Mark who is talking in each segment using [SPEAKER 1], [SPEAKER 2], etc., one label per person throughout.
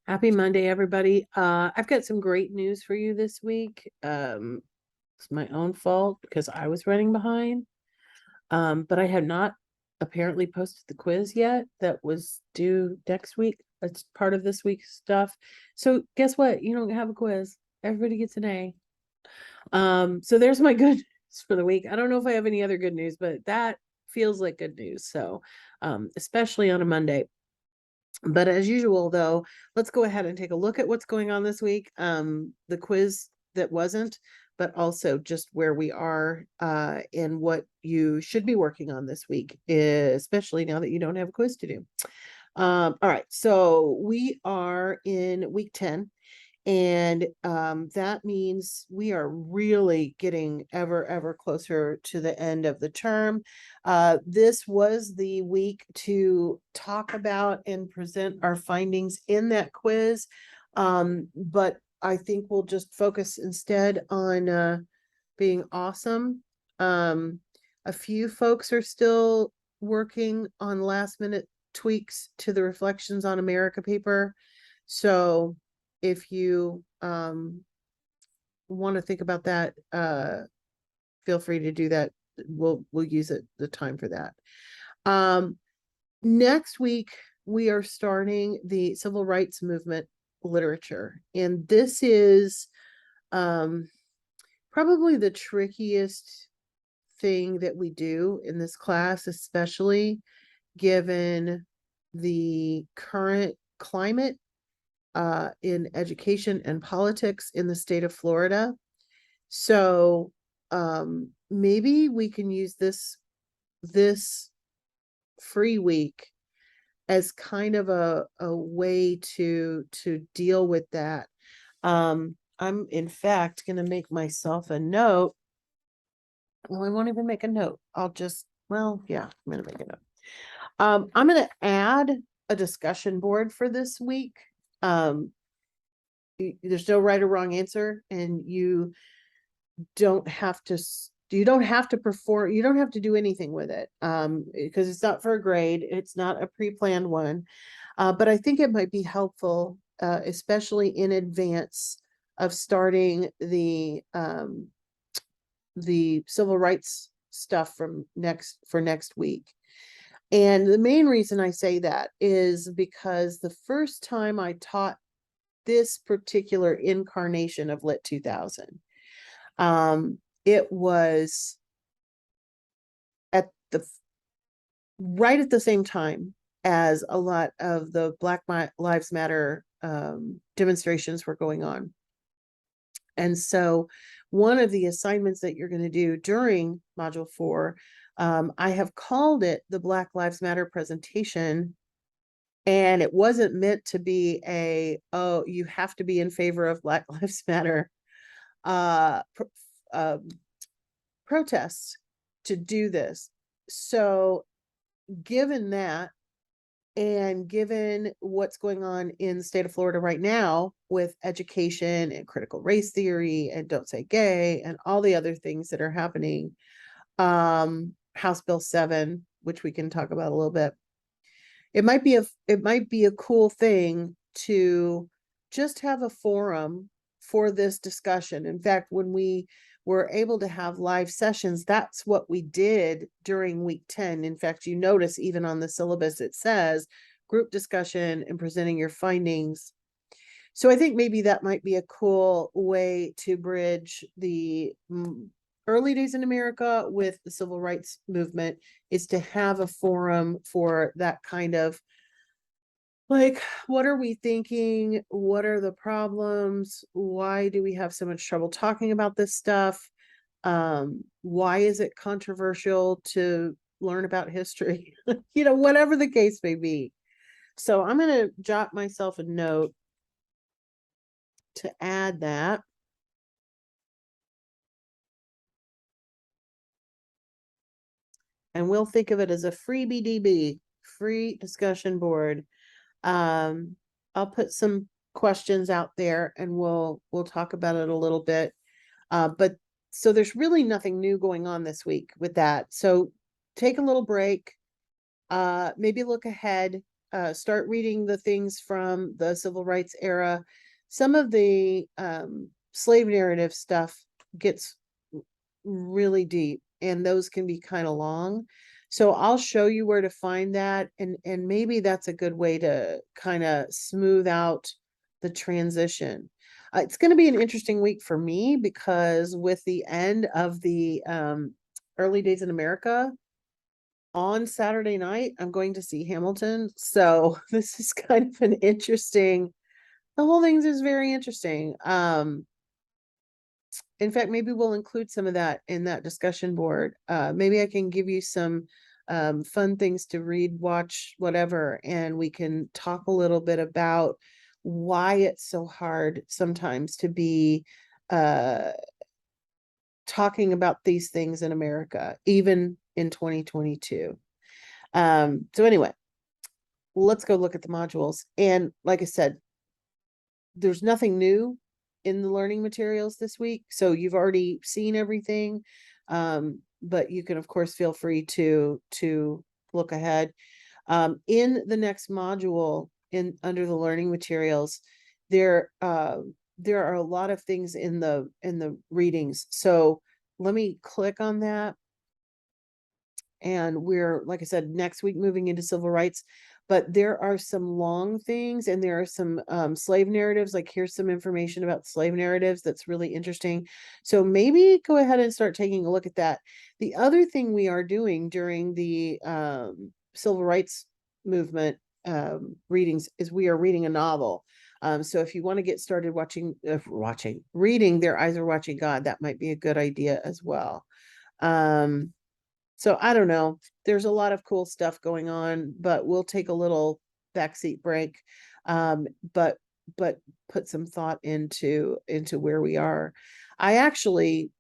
[SPEAKER 1] Happy Monday, everybody. I've got some great news for you this week. It's my own fault because I was running behind. But I have not apparently posted the quiz yet that was due next week. That's part of this week's stuff. So guess what? You don't have a quiz. Everybody gets an A. So there's my good news for the week. I don't know if I have any other good news, but that feels like good news. So, especially on a Monday. But as usual, though, let's go ahead and take a look at what's going on this week. The quiz that wasn't, but also just where we are and what you should be working on this week, especially now that you don't have a quiz to do. All right, so we are in week 10. And that means we are really getting ever closer to the end of the term. This was the week to talk about and present our findings in that quiz. But I think we'll just focus instead on being awesome. A few folks are still working on last minute tweaks to the Reflections on America paper. So if you want to think about that, feel free to do that. We'll use the time for that. Next week we are starting the civil rights movement literature, and this is probably the trickiest thing that we do in this class, especially given the current climate in education and politics in the state of Florida. So maybe we can use this free week as kind of a way to deal with that. I'm in fact going to make myself a note. Well, I won't even make a note. I'm going to make a note. I'm going to add a discussion board for this week. There's no right or wrong answer, and you don't have to perform, you don't have to do anything with it, because it's not for a grade, it's not a pre-planned one. But I think it might be helpful, especially in advance of starting the civil rights stuff for next week. And the main reason I say that is because the first time I taught this particular incarnation of LIT 2000, it was right at the same time as a lot of the Black Lives Matter demonstrations were going on. And so one of the assignments that you're going to do during Module 4, I have called it the Black Lives Matter presentation. And it wasn't meant to be you have to be in favor of Black Lives Matter protests to do this. So given that, and given what's going on in the state of Florida right now with education and critical race theory and Don't Say Gay and all the other things that are happening, House Bill 7, which we can talk about a little bit, it might be a cool thing to just have a forum for this discussion. In fact, when we were able to have live sessions, that's what we did during week 10. In fact, you notice even on the syllabus, it says group discussion and presenting your findings. So I think maybe that might be a cool way to bridge the early days in America with the civil rights movement, is to have a forum for that kind of, like, what are we thinking? What are the problems? Why do we have so much trouble talking about this stuff? Why is it controversial to learn about history? Whatever the case may be. So I'm going to jot myself a note to add that. And we'll think of it as a free BDB, free discussion board. I'll put some questions out there and we'll talk about it a little bit. But so there's really nothing new going on this week with that. So take a little break, maybe look ahead start reading the things from the civil rights era. Some of the slave narrative stuff gets really deep, and those can be kind of long. So I'll show you where to find that, and maybe that's a good way to kind of smooth out the transition. It's going to be an interesting week for me because with the end of the early days in America on Saturday night, I'm going to see Hamilton. So this is kind of an interesting, the whole thing is very interesting. In fact, maybe we'll include some of that in that discussion board. Maybe I can give you some fun things to read, watch, whatever, and we can talk a little bit about why it's so hard sometimes to be talking about these things in America, even in 2022. So anyway, let's go look at the modules. And like I said, there's nothing new in the learning materials this week. So you've already seen everything. But you can, of course, feel free to look ahead. In the next module under the learning materials, there are a lot of things in the readings. So let me click on that. And we're, like I said, next week moving into civil rights, but there are some long things, and there are some slave narratives. Like, here's some information about slave narratives that's really interesting. So maybe go ahead and start taking a look at that. The other thing we are doing during the civil rights movement readings is we are reading a novel. So if you want to get started reading Their Eyes Are Watching God, that might be a good idea as well. So I don't know. There's a lot of cool stuff going on, but we'll take a little backseat break. But put some thought into where we are. I actually,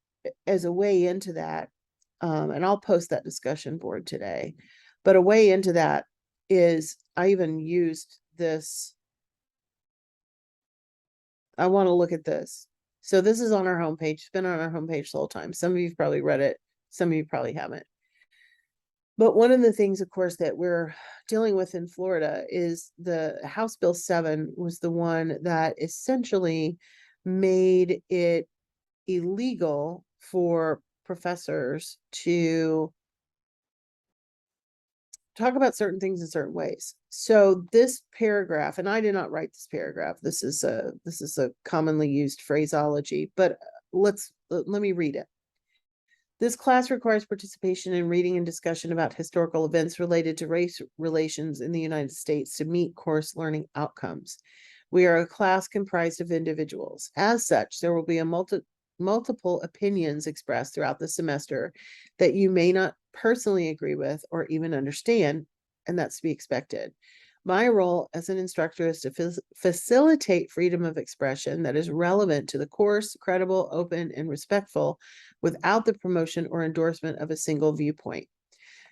[SPEAKER 1] as a way into that, and I'll post that discussion board today, but a way into that is I even used this. I want to look at this. So this is on our homepage. It's been on our homepage the whole time. Some of you've probably read it. Some of you probably haven't. But one of the things, of course, that we're dealing with in Florida is the House Bill 7 was the one that essentially made it illegal for professors to talk about certain things in certain ways. So this paragraph, and I did not write this paragraph. This is a commonly used phraseology, but let me read it. This class requires participation in reading and discussion about historical events related to race relations in the United States to meet course learning outcomes. We are a class comprised of individuals. As such, there will be multiple opinions expressed throughout the semester that you may not personally agree with or even understand, and that's to be expected. My role as an instructor is to facilitate freedom of expression that is relevant to the course, credible, open, and respectful, without the promotion or endorsement of a single viewpoint.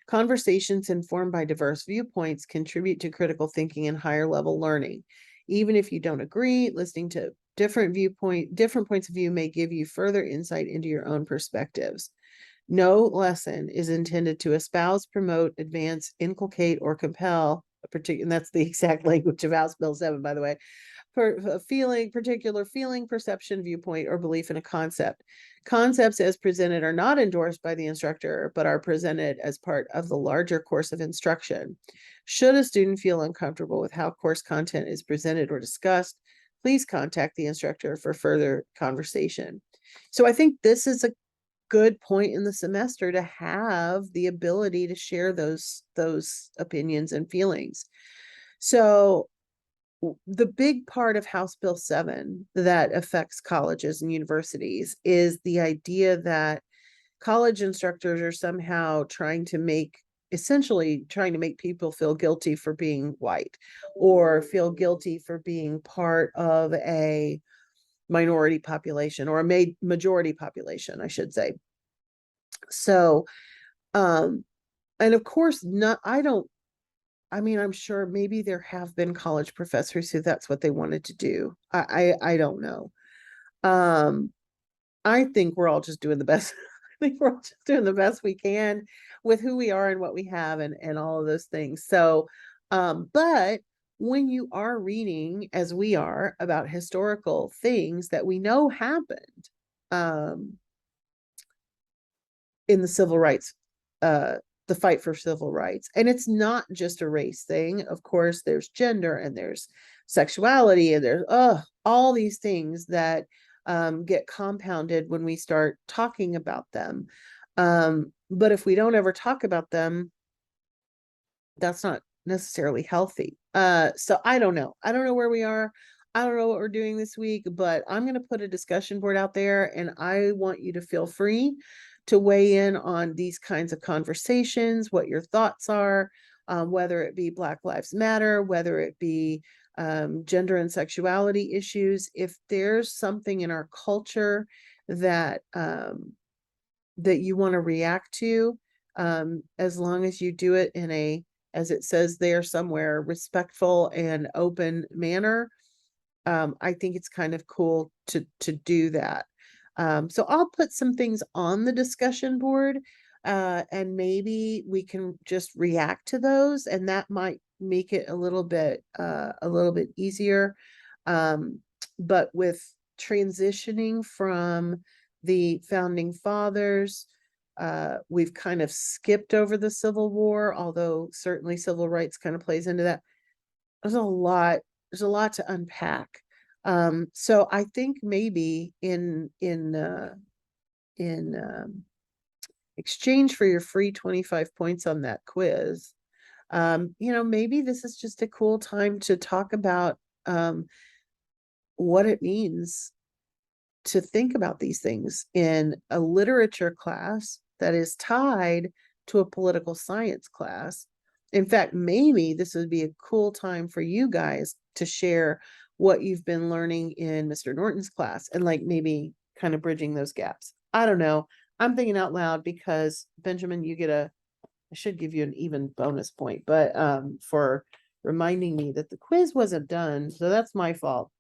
[SPEAKER 1] Conversations informed by diverse viewpoints contribute to critical thinking and higher level learning. Even if you don't agree, listening to different points of view may give you further insight into your own perspectives. No lesson is intended to espouse, promote, advance, inculcate, or compel and that's the exact language of House Bill 7, by the way, for a particular feeling, perception, viewpoint, or belief in a concept. Concepts as presented are not endorsed by the instructor, but are presented as part of the larger course of instruction. Should a student feel uncomfortable with how course content is presented or discussed, please contact the instructor for further conversation. So I think this is a good point in the semester to have the ability to share those opinions and feelings. So the big part of House Bill 7 that affects colleges and universities is the idea that college instructors are somehow essentially trying to make people feel guilty for being white, or feel guilty for being part of a minority population, or a majority population, I should say. So, and of course, I'm sure maybe there have been college professors who that's what they wanted to do. I don't know. I think we're all just doing the best. I think we're all just doing the best we can with who we are and what we have, and all of those things. So, But when you are reading, as we are, about historical things that we know happened, in the civil rights, the fight for civil rights, and it's not just a race thing. Of course, there's gender and there's sexuality and there's all these things that get compounded when we start talking about them. But if we don't ever talk about them, that's not necessarily healthy. So I don't know. I don't know where we are. I don't know what we're doing this week, but I'm going to put a discussion board out there, and I want you to feel free to weigh in on these kinds of conversations, what your thoughts are, whether it be Black Lives Matter, whether it be gender and sexuality issues. If there's something in our culture that that you want to react to, as long as you do it in a, as it says there somewhere, respectful and open manner, I think it's kind of cool to do that. So I'll put some things on the discussion board, and maybe we can just react to those, and that might make it a little bit easier. But with transitioning from the founding fathers, we've kind of skipped over the Civil War, although certainly civil rights kind of plays into that. There's a lot to unpack. So I think maybe in exchange for your free 25 points on that quiz, maybe this is just a cool time to talk about what it means to think about these things in a literature class that is tied to a political science class. In fact, maybe this would be a cool time for you guys to share what you've been learning in Mr. Norton's class, and like maybe kind of bridging those gaps. I don't know. I'm thinking out loud because Benjamin, I should give you an even bonus point, but for reminding me that the quiz wasn't done. So that's my fault.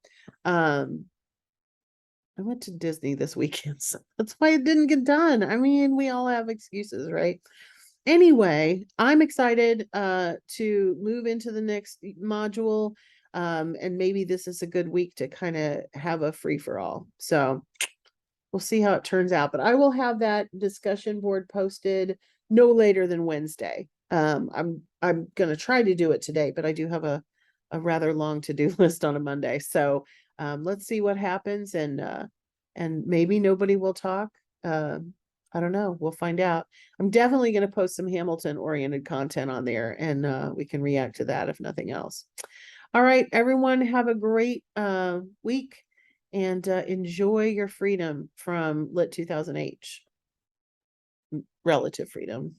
[SPEAKER 1] I went to Disney this weekend, so that's why it didn't get done. I mean, we all have excuses, right? Anyway, I'm excited to move into the next module. And maybe this is a good week to kind of have a free for all. So we'll see how it turns out. But I will have that discussion board posted no later than Wednesday. I'm gonna try to do it today, but I do have a rather long to-do list on a Monday. So let's see what happens, and maybe nobody will talk. I don't know. We'll find out. I'm definitely going to post some Hamilton oriented content on there, and we can react to that if nothing else. All right, everyone, have a great week, and enjoy your freedom from LIT2000H. Relative freedom.